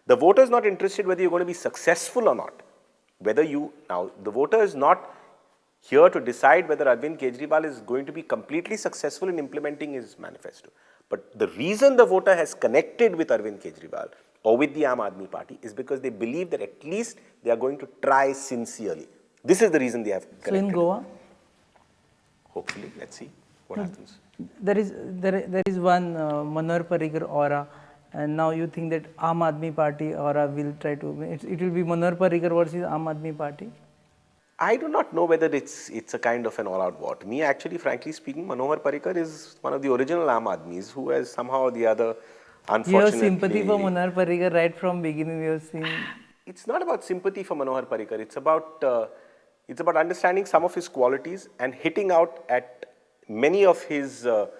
The voter is not interested whether you're going to be successful or not. Now, the voter is not here to decide whether Arvind Kejriwal is going to be completely successful in implementing his manifesto. But the reason the voter has connected with Arvind Kejriwal or with the Aam Aadmi Party is because they believe that at least they are going to try sincerely. This is the reason they have connected. So in Goa? Hopefully, let's see what happens. There is one Manohar Parrikar aura, and now you think that Aam Aadmi Party aura will try to, it will be Manohar Parrikar versus Aam Aadmi Party? I do not know whether it's a kind of an all-out war. To me, actually, frankly speaking, Manohar Parrikar is one of the original Aam Admis who has somehow or the other, unfortunately... You have sympathy for Manohar Parrikar right from beginning. You have seen. It's not about sympathy for Manohar Parrikar. It's about understanding some of his qualities and hitting out at many of his, how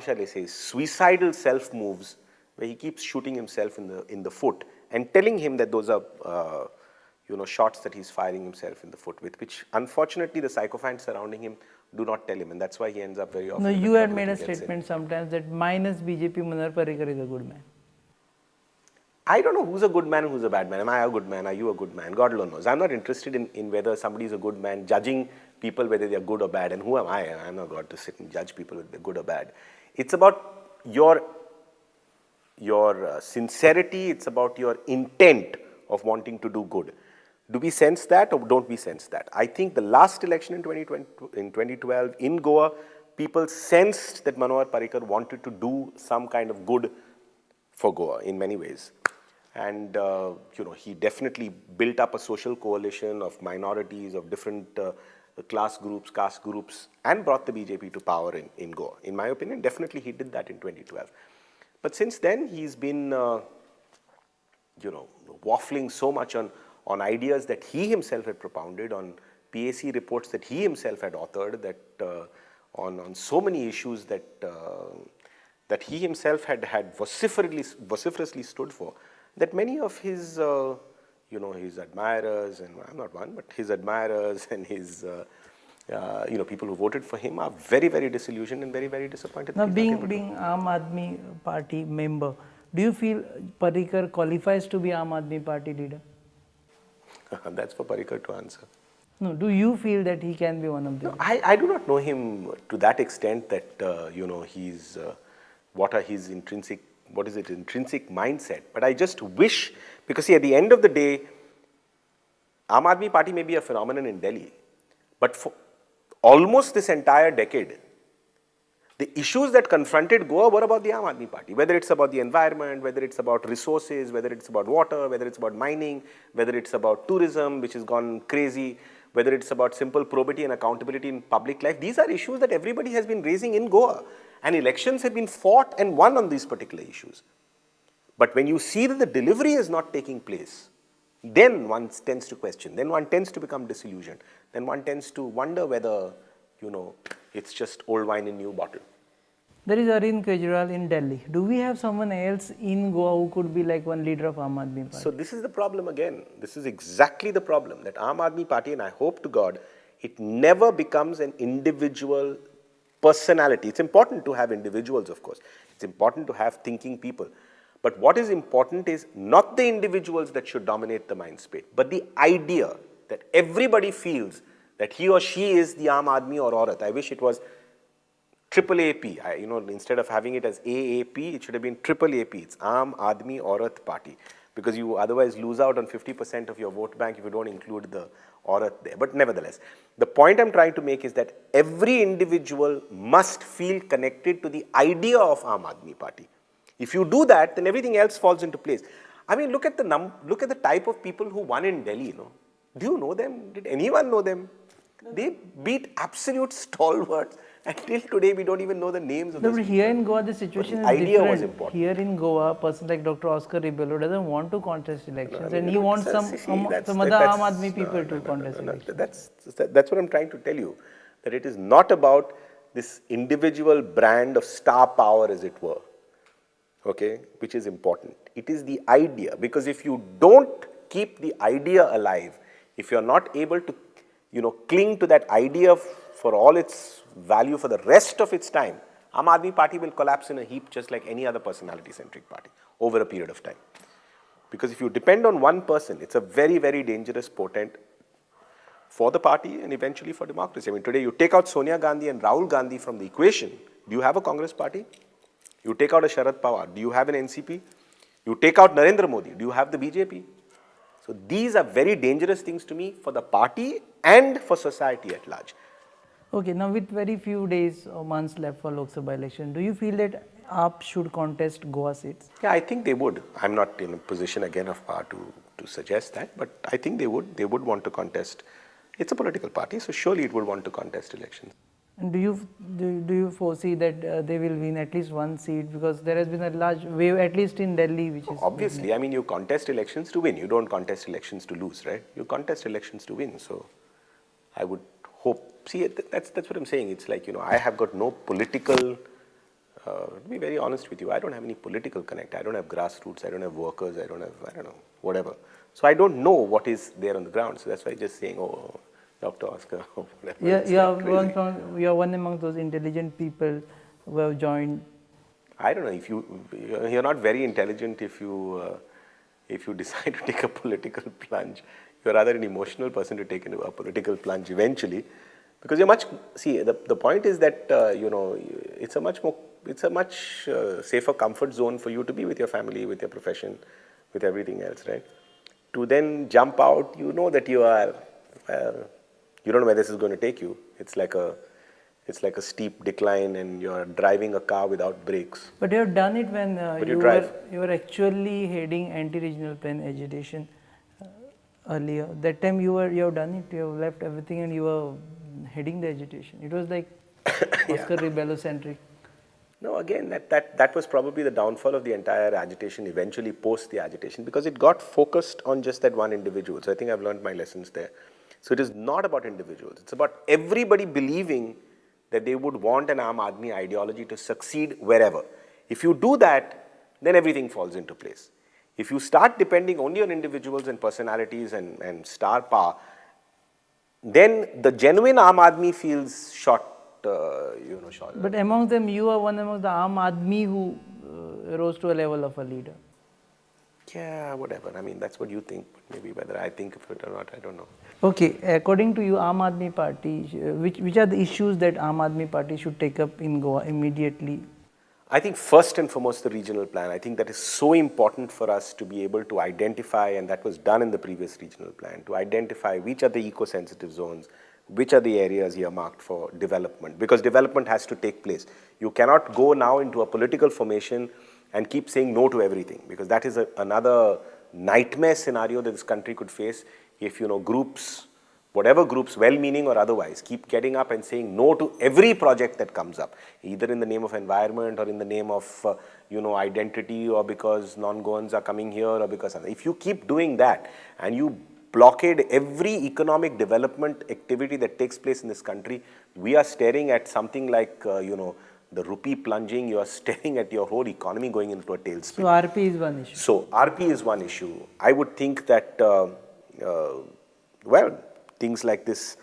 shall I say, suicidal self moves, where he keeps shooting himself in the foot and telling him that those are, shots that he's firing himself in the foot with, which unfortunately the sycophants surrounding him do not tell him, and that's why he ends up very often. No, you had made a statement sometimes that minus BJP, Manohar Parrikar is a good man. I don't know who's a good man and who's a bad man. Am I a good man? Are you a good man? God alone knows. I'm not interested in whether somebody is a good man, judging people whether they are good or bad. And who am I? I'm not God to sit and judge people whether they're good or bad. It's about your sincerity. It's about your intent of wanting to do good. Do we sense that or don't we sense that? I think the last election in 2012 in Goa, people sensed that Manohar Parrikar wanted to do some kind of good for Goa in many ways. And, he definitely built up a social coalition of minorities, of different class groups, caste groups, and brought the BJP to power in Goa. In my opinion, definitely he did that in 2012. But since then, he's been, waffling so much on ideas that he himself had propounded, on PAC reports that he himself had authored, that on so many issues that he himself had vociferously stood for, that many of his, his admirers, and I'm not one, but his admirers and his, people who voted for him are very, very disillusioned and very, very disappointed. Now, being Aam Aadmi Party member, do you feel Parrikar qualifies to be Aam Aadmi Party leader? That's for Parrikar to answer. No, do you feel that he can be one of them? No, I do not know him to that extent that, he's, what is his intrinsic mindset. But I just wish, because see, at the end of the day, Aam Aadmi Party may be a phenomenon in Delhi, but for almost this entire decade, the issues that confronted Goa were about the Aam Aadmi Party, whether it's about the environment, whether it's about resources, whether it's about water, whether it's about mining, whether it's about tourism, which has gone crazy, whether it's about simple probity and accountability in public life. These are issues that everybody has been raising in Goa, and elections have been fought and won on these particular issues. But when you see that the delivery is not taking place, then one tends to question, then one tends to become disillusioned, then one tends to wonder whether, it's just old wine in new bottle. There is Arvind Kejriwal in Delhi. Do we have someone else in Goa who could be like one leader of Aam Aadmi Party? So this is the problem again. This is exactly the problem, that Aam Aadmi Party, and I hope to God, it never becomes an individual personality. It's important to have individuals, of course. It's important to have thinking people. But what is important is not the individuals that should dominate the mind space, but the idea that everybody feels that he or she is the Aam Aadmi or Aurat. I wish it was AAAP. Instead of having it as AAP, it should have been AAAP. It's Aam Aadmi Aurat Party, because you otherwise lose out on 50% of your vote bank if you don't include the Aurat there. But nevertheless, the point I'm trying to make is that every individual must feel connected to the idea of Aam Aadmi Party. If you do that, then everything else falls into place. I mean, look at the type of people who won in Delhi. Do you know them? Did anyone know them? No. They beat absolute stalwarts. Until today, we don't even know the names of those people. But here in Goa, the situation is idea different. Was important. Here in Goa, a person like Dr. Oscar Ribello doesn't want to contest elections, and he wants some other Aam Aadmi people to contest elections. That's what I'm trying to tell you, that it is not about this individual brand of star power, as it were, okay, which is important. It is the idea, because if you don't keep the idea alive, if you're not able to, cling to that idea for all its value for the rest of its time, Aam Aadmi Party will collapse in a heap just like any other personality-centric party over a period of time. Because if you depend on one person, it's a very, very dangerous portent for the party and eventually for democracy. I mean, today you take out Sonia Gandhi and Rahul Gandhi from the equation. Do you have a Congress party? You take out a Sharad Pawar. Do you have an NCP? You take out Narendra Modi. Do you have the BJP? So these are very dangerous things to me for the party and for society at large. Okay, now with very few days or months left for Lok Sabha election, do you feel that AAP should contest Goa seats? Yeah, I think they would. I'm not in a position again of power to suggest that, but I think they would. They would want to contest. It's a political party, so surely it would want to contest elections. And do you foresee that they will win at least one seat, because there has been a large wave at least in Delhi, which is Obviously, I mean, you contest elections to win. You don't contest elections to lose, right? You contest elections to win. So I would hope. See, that's what I'm saying. It's like, I have got no political. To be very honest with you, I don't have any political connect. I don't have grassroots. I don't have workers. I don't know, whatever. So I don't know what is there on the ground. So that's why I'm just saying, oh, Dr. Oscar, or whatever. Yeah, you are one among those intelligent people who have joined. I don't know, if you're not very intelligent if you decide to take a political plunge. You're rather an emotional person to take into a political plunge eventually, because the point is that it's a much safer comfort zone for you to be with your family, with your profession, with everything else, right? To then jump out, you know that you are, you don't know where this is going to take you. It's like a steep decline and you're driving a car without brakes. But you have done it when you were actually heading anti-regional plan agitation earlier. That time you have done it. You have left everything and you were heading the agitation. It was like Oscar Rebello-centric. No, again, that was probably the downfall of the entire agitation, eventually post the agitation, because it got focused on just that one individual. So I think I've learned my lessons there. So it is not about individuals. It's about everybody believing that they would want an Aam Aadmi ideology to succeed wherever. If you do that, then everything falls into place. If you start depending only on individuals and personalities and star power, then the genuine Aam Aadmi feels short. But among them, you are one among the Aam Aadmi who rose to a level of a leader. Yeah, whatever. I mean, that's what you think. But maybe whether I think of it or not, I don't know. Okay, according to you, Aam Aadmi Party, which are the issues that Aam Aadmi Party should take up in Goa immediately? I think first and foremost the regional plan. I think that is so important for us to be able to identify, and that was done in the previous regional plan, to identify which are the eco-sensitive zones, which are the areas earmarked for development, because development has to take place. You cannot go now into a political formation and keep saying no to everything, because that is another nightmare scenario that this country could face if, groups, whatever groups, well-meaning or otherwise, keep getting up and saying no to every project that comes up, either in the name of environment or in the name of, identity, or because non-Goans are coming here, or because if you keep doing that and you blockade every economic development activity that takes place in this country, we are staring at something like, the rupee plunging. You are staring at your whole economy going into a tailspin. So RP is one issue. So RP is one issue. I would think that, things like this,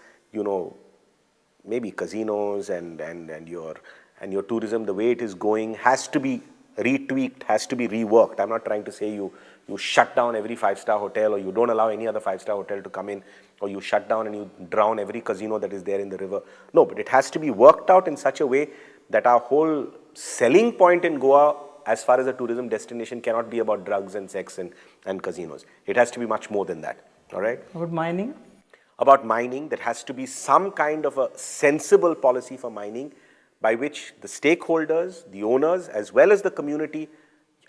maybe casinos and your tourism, the way it is going, has to be retweaked, has to be reworked. I'm not trying to say you shut down every 5-star hotel, or you don't allow any other 5-star hotel to come in, or you shut down and you drown every casino that is there in the river. No, but it has to be worked out in such a way that our whole selling point in Goa, as far as a tourism destination, cannot be about drugs and sex and casinos. It has to be much more than that. All right? About mining? About mining, there has to be some kind of a sensible policy for mining by which the stakeholders, the owners, as well as the community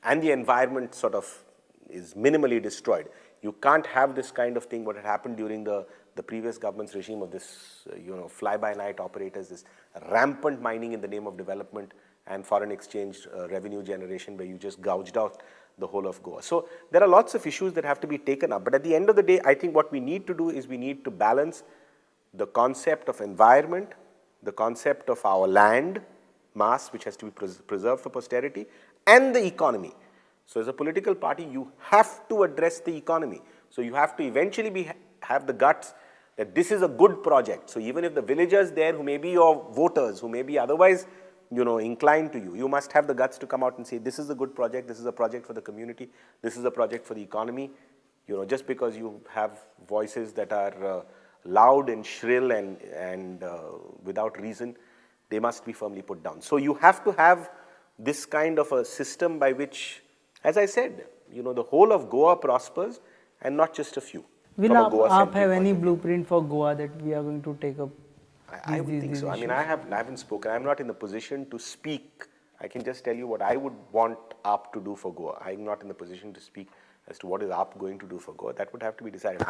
and the environment sort of is minimally destroyed. You can't have this kind of thing, what had happened during the previous government's regime of this, fly-by-night operators, this rampant mining in the name of development and foreign exchange revenue generation, where you just gouged out the whole of Goa. So there are lots of issues that have to be taken up. But at the end of the day, I think what we need to do is we need to balance the concept of environment, the concept of our land mass, which has to be preserved for posterity, and the economy. So as a political party, you have to address the economy. So you have to eventually have the guts that this is a good project. So even if the villagers there, who may be your voters, who may be otherwise inclined to you. You must have the guts to come out and say, this is a good project, this is a project for the community, this is a project for the economy. Just because you have voices that are loud and shrill and without reason, they must be firmly put down. So you have to have this kind of a system by which, as I said, the whole of Goa prospers and not just a few. Will AAP have any blueprint for Goa that we are going to take up? I would think so. I mean, I haven't spoken. I'm not in the position to speak. I can just tell you what I would want AAP to do for Goa. I'm not in the position to speak as to what is AAP going to do for Goa. That would have to be decided.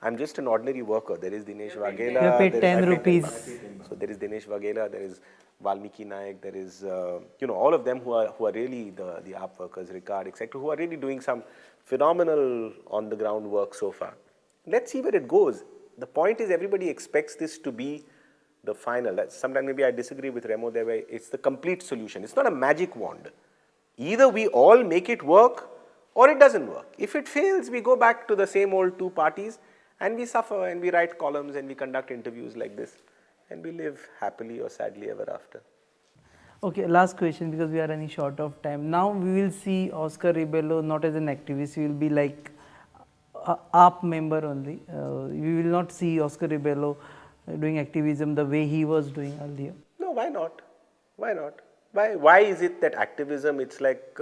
I'm just an ordinary worker. There is Dinesh Waghela. You paid 10 rupees. So there is Dinesh Waghela, there is Valmiki Naik, there is, all of them who are really the AAP workers, Ricard, etc., who are really doing some phenomenal on-the-ground work so far. Let's see where it goes. The point is everybody expects this to be the final. Sometimes maybe I disagree with Remo there, where it's the complete solution. It's not a magic wand. Either we all make it work or it doesn't work. If it fails, we go back to the same old two parties and we suffer and we write columns and we conduct interviews like this and we live happily or sadly ever after. Okay, last question because we are running short of time. Now we will see Oscar Rebello not as an activist, he will be like AAP member only. We will not see Oscar Rebello doing activism the way he was doing earlier. No, why not? Why not? Why is it that activism, it's like,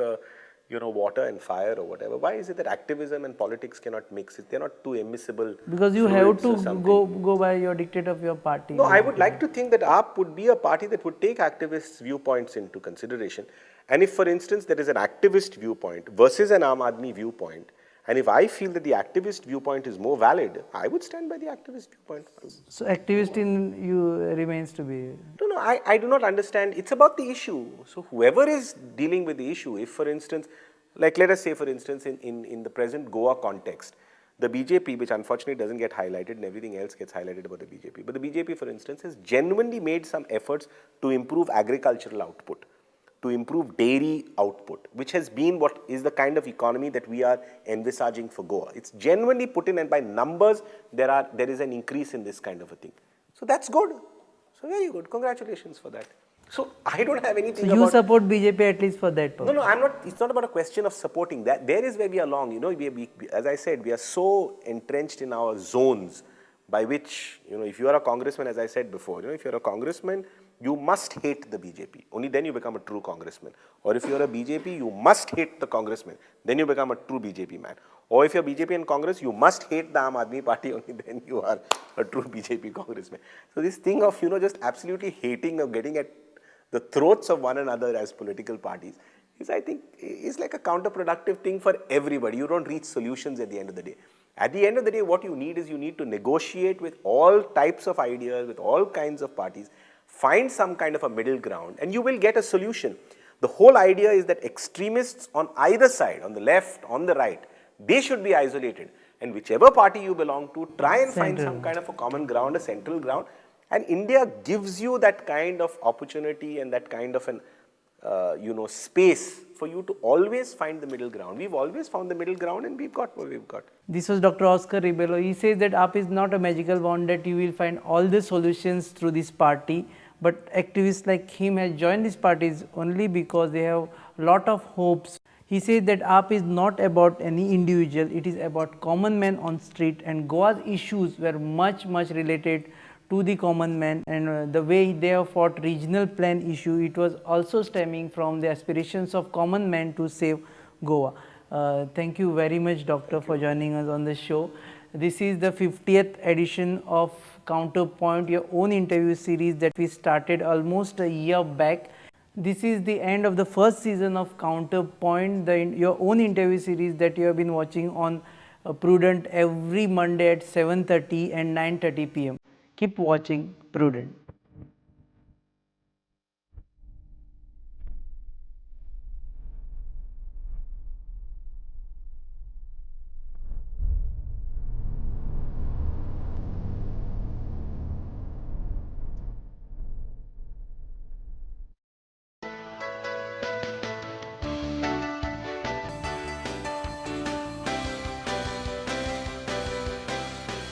water and fire or whatever? Why is it that activism and politics cannot mix it? They're not two immiscible because you have to go by your dictate of your party. No, I would like to think that AAP would be a party that would take activists' viewpoints into consideration. And if, for instance, there is an activist viewpoint versus an Aam Aadmi viewpoint, and if I feel that the activist viewpoint is more valid, I would stand by the activist viewpoint. So activist in you remains to be? No, I do not understand. It's about the issue. So whoever is dealing with the issue, if for instance, like let us say for instance in the present Goa context, the BJP, which unfortunately doesn't get highlighted and everything else gets highlighted about the BJP, but the BJP for instance has genuinely made some efforts to improve agricultural output, to improve dairy output, which has been what is the kind of economy that we are envisaging for Goa. It's genuinely put in, and by numbers, there is an increase in this kind of a thing. So that's good. So very good. Congratulations for that. So I don't have anything so you support BJP at least for that purpose? No, I'm not. It's not about a question of supporting that. There is where we are long. As I said, we are so entrenched in our zones by which, if you are a congressman, as I said before, if you're a congressman, you must hate the BJP. Only then you become a true congressman. Or if you're a BJP, you must hate the congressman. Then you become a true BJP man. Or if you're BJP and Congress, you must hate the Aam Aadmi party. Only then you are a true BJP congressman. So this thing of, just absolutely hating or getting at the throats of one another as political parties is, I think, is like a counterproductive thing for everybody. You don't reach solutions at the end of the day. At the end of the day, what you need is you need to negotiate with all types of ideas, with all kinds of parties, find some kind of a middle ground, and you will get a solution. The whole idea is that extremists on either side, on the left, on the right, they should be isolated. And whichever party you belong to, try and find some kind of a common ground, a central ground. And India gives you that kind of opportunity and that kind of an, space for you to always find the middle ground. We've always found the middle ground and we've got what we've got. This was Dr. Oscar Rebello. He says that AAP is not a magical wand that you will find all the solutions through this party. But activists like him have joined these parties only because they have a lot of hopes. He says that AAP is not about any individual, it is about common man on street, and Goa's issues were much related to the common man, and the way they have fought regional plan issue, it was also stemming from the aspirations of common man to save Goa. Thank you very much, Doctor, for joining us on the show. This is the 50th edition of Counterpoint, your own interview series that we started almost a year back. This is the end of the first season of Counterpoint, your own interview series that you have been watching on Prudent every Monday at 7:30 and 9:30 p.m. Keep watching Prudent.